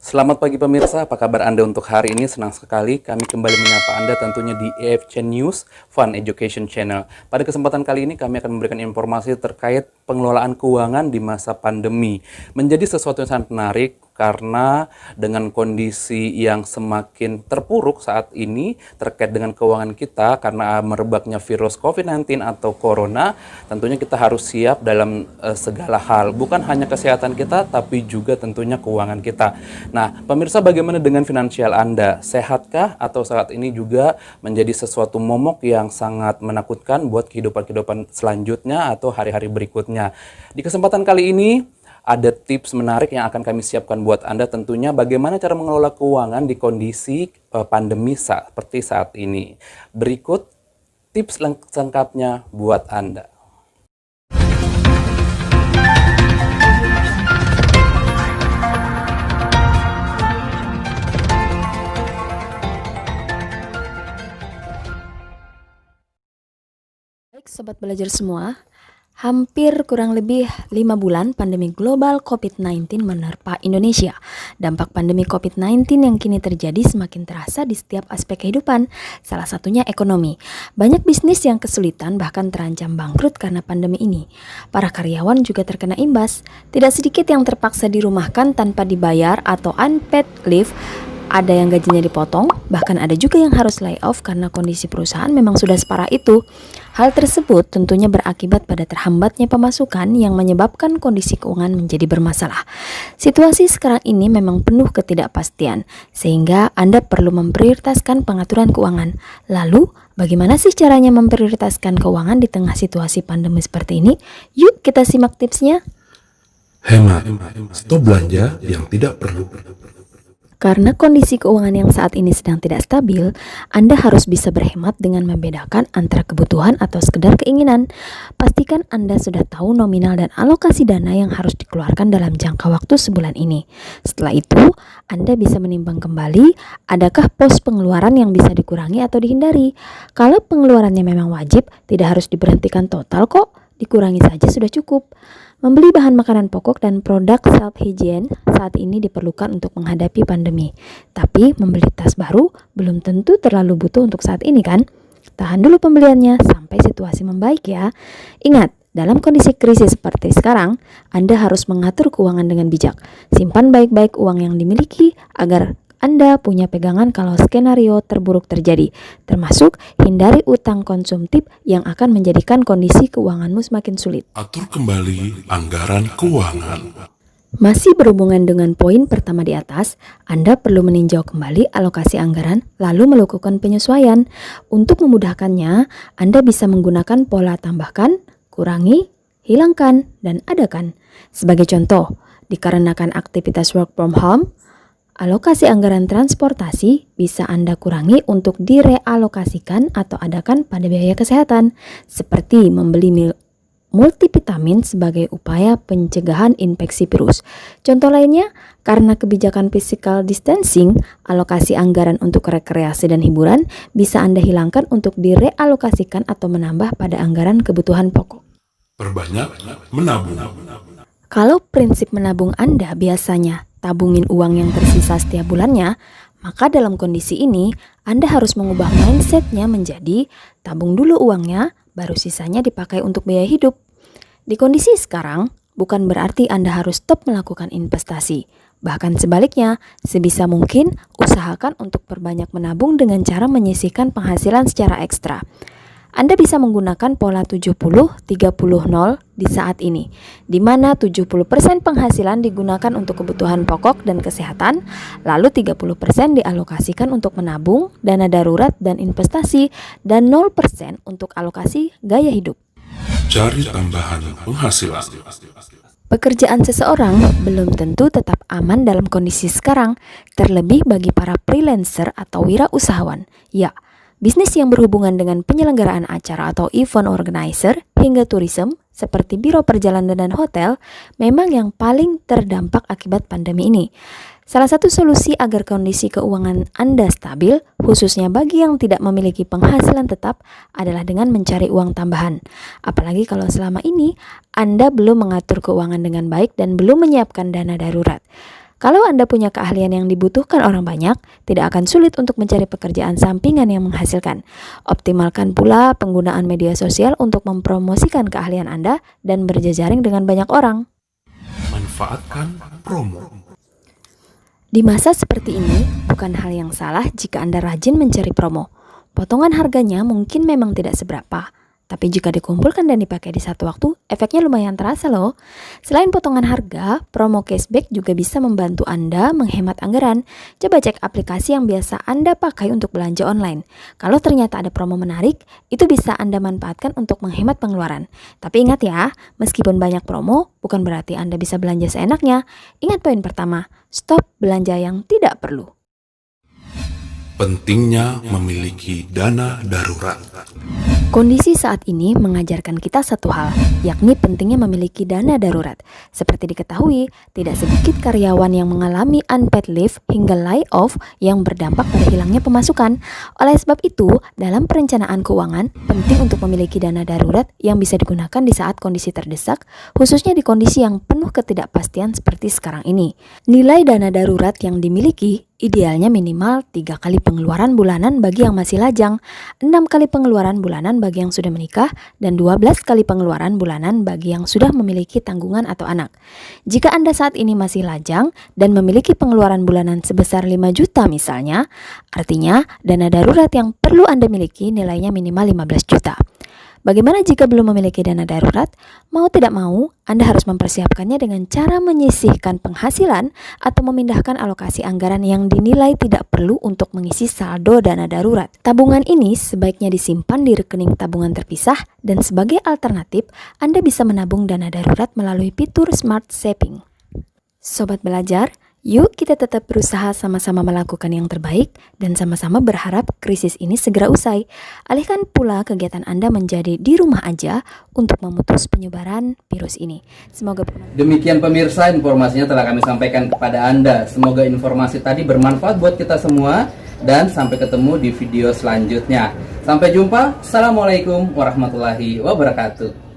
Selamat pagi pemirsa, apa kabar Anda untuk hari ini? Senang sekali kami kembali menyapa Anda tentunya di EFC News Fun Education Channel. Pada kesempatan kali ini kami akan memberikan informasi terkait pengelolaan keuangan di masa pandemi. Menjadi sesuatu yang sangat menarik karena dengan kondisi yang semakin terpuruk saat ini terkait dengan keuangan kita karena merebaknya virus COVID-19 atau Corona, tentunya kita harus siap dalam segala hal. Bukan hanya kesehatan kita, tapi juga tentunya keuangan kita. Nah, pemirsa, bagaimana dengan finansial Anda? Sehatkah atau saat ini juga menjadi sesuatu momok yang sangat menakutkan buat kehidupan-kehidupan selanjutnya atau hari-hari berikutnya? Di kesempatan kali ini, ada tips menarik yang akan kami siapkan buat Anda tentunya bagaimana cara mengelola keuangan di kondisi pandemi seperti saat ini. Berikut tips lengkapnya buat Anda. Baik Sobat Belajar semua, hampir kurang lebih 5 bulan pandemi global COVID-19 menerpa Indonesia. Dampak pandemi COVID-19 yang kini terjadi semakin terasa di setiap aspek kehidupan, salah satunya ekonomi. Banyak bisnis yang kesulitan bahkan terancam bangkrut karena pandemi ini. Para karyawan juga terkena imbas, tidak sedikit yang terpaksa dirumahkan tanpa dibayar atau unpaid leave. Ada yang gajinya dipotong, bahkan ada juga yang harus layoff karena kondisi perusahaan memang sudah separah itu. Hal tersebut tentunya berakibat pada terhambatnya pemasukan yang menyebabkan kondisi keuangan menjadi bermasalah. Situasi sekarang ini memang penuh ketidakpastian, sehingga Anda perlu memprioritaskan pengaturan keuangan. Lalu, bagaimana sih caranya memprioritaskan keuangan di tengah situasi pandemi seperti ini? Yuk kita simak tipsnya. Hemat, stop belanja yang tidak perlu. Karena kondisi keuangan yang saat ini sedang tidak stabil, Anda harus bisa berhemat dengan membedakan antara kebutuhan atau sekedar keinginan. Pastikan Anda sudah tahu nominal dan alokasi dana yang harus dikeluarkan dalam jangka waktu sebulan ini. Setelah itu, Anda bisa menimbang kembali adakah pos pengeluaran yang bisa dikurangi atau dihindari. Kalau pengeluarannya memang wajib, tidak harus diberhentikan total kok, dikurangi saja sudah cukup. Membeli bahan makanan pokok dan produk self-hygiene saat ini diperlukan untuk menghadapi pandemi. Tapi membeli tas baru belum tentu terlalu butuh untuk saat ini kan? Tahan dulu pembeliannya sampai situasi membaik ya. Ingat, dalam kondisi krisis seperti sekarang, Anda harus mengatur keuangan dengan bijak. Simpan baik-baik uang yang dimiliki agar Anda punya pegangan kalau skenario terburuk terjadi, termasuk hindari utang konsumtif yang akan menjadikan kondisi keuanganmu semakin sulit. Atur kembali anggaran keuangan. Masih berhubungan dengan poin pertama di atas, Anda perlu meninjau kembali alokasi anggaran lalu melakukan penyesuaian. Untuk memudahkannya, Anda bisa menggunakan pola tambahkan, kurangi, hilangkan, dan adakan. Sebagai contoh, dikarenakan aktivitas work from home, alokasi anggaran transportasi bisa Anda kurangi untuk direalokasikan atau adakan pada biaya kesehatan, seperti membeli multivitamin sebagai upaya pencegahan infeksi virus. Contoh lainnya, karena kebijakan physical distancing, alokasi anggaran untuk rekreasi dan hiburan bisa Anda hilangkan untuk direalokasikan atau menambah pada anggaran kebutuhan pokok. Perbanyak menabung. Kalau prinsip menabung Anda biasanya tabungin uang yang tersisa setiap bulannya, maka dalam kondisi ini Anda harus mengubah mindsetnya menjadi tabung dulu uangnya, baru sisanya dipakai untuk biaya hidup. Di kondisi sekarang, bukan berarti Anda harus stop melakukan investasi. Bahkan sebaliknya, sebisa mungkin usahakan untuk perbanyak menabung dengan cara menyisihkan penghasilan secara ekstra. Anda bisa menggunakan pola 70-30-0 di saat ini, di mana 70% penghasilan digunakan untuk kebutuhan pokok dan kesehatan, lalu 30% dialokasikan untuk menabung, dana darurat dan investasi, dan 0% untuk alokasi gaya hidup. Cari tambahan penghasilan. Pekerjaan seseorang belum tentu tetap aman dalam kondisi sekarang, terlebih bagi para freelancer atau wirausahawan. Ya, bisnis yang berhubungan dengan penyelenggaraan acara atau event organizer hingga tourism seperti biro perjalanan dan hotel memang yang paling terdampak akibat pandemi ini. Salah satu solusi agar kondisi keuangan Anda stabil, khususnya bagi yang tidak memiliki penghasilan tetap, adalah dengan mencari uang tambahan. Apalagi kalau selama ini Anda belum mengatur keuangan dengan baik dan belum menyiapkan dana darurat. Kalau Anda punya keahlian yang dibutuhkan orang banyak, tidak akan sulit untuk mencari pekerjaan sampingan yang menghasilkan. Optimalkan pula penggunaan media sosial untuk mempromosikan keahlian Anda dan berjejaring dengan banyak orang. Manfaatkan promo. Di masa seperti ini, bukan hal yang salah jika Anda rajin mencari promo. Potongan harganya mungkin memang tidak seberapa, tapi jika dikumpulkan dan dipakai di satu waktu, efeknya lumayan terasa loh. Selain potongan harga, promo cashback juga bisa membantu Anda menghemat anggaran. Coba cek aplikasi yang biasa Anda pakai untuk belanja online. Kalau ternyata ada promo menarik, itu bisa Anda manfaatkan untuk menghemat pengeluaran. Tapi ingat ya, meskipun banyak promo, bukan berarti Anda bisa belanja seenaknya. Ingat poin pertama, stop belanja yang tidak perlu. Pentingnya memiliki dana darurat. Kondisi saat ini mengajarkan kita satu hal, yakni pentingnya memiliki dana darurat. Seperti diketahui, tidak sedikit karyawan yang mengalami unpaid leave hingga layoff yang berdampak pada hilangnya pemasukan. Oleh sebab itu, dalam perencanaan keuangan, penting untuk memiliki dana darurat yang bisa digunakan di saat kondisi terdesak, khususnya di kondisi yang penuh ketidakpastian seperti sekarang ini. Nilai dana darurat yang dimiliki idealnya minimal 3 kali pengeluaran bulanan bagi yang masih lajang, 6 kali pengeluaran bulanan bagi yang sudah menikah, dan 12 kali pengeluaran bulanan bagi yang sudah memiliki tanggungan atau anak. Jika Anda saat ini masih lajang dan memiliki pengeluaran bulanan sebesar 5 juta misalnya, artinya dana darurat yang perlu Anda miliki nilainya minimal 15 juta. Bagaimana jika belum memiliki dana darurat? Mau tidak mau, Anda harus mempersiapkannya dengan cara menyisihkan penghasilan atau memindahkan alokasi anggaran yang dinilai tidak perlu untuk mengisi saldo dana darurat. Tabungan ini sebaiknya disimpan di rekening tabungan terpisah dan sebagai alternatif, Anda bisa menabung dana darurat melalui fitur Smart Saving. Sobat belajar, yuk kita tetap berusaha sama-sama melakukan yang terbaik dan sama-sama berharap krisis ini segera usai. Alihkan pula kegiatan Anda menjadi di rumah aja untuk memutus penyebaran virus ini. Semoga Demikian pemirsa, informasinya telah kami sampaikan kepada Anda. Semoga informasi tadi bermanfaat buat kita semua dan sampai ketemu di video selanjutnya. Sampai jumpa. Assalamualaikum warahmatullahi wabarakatuh.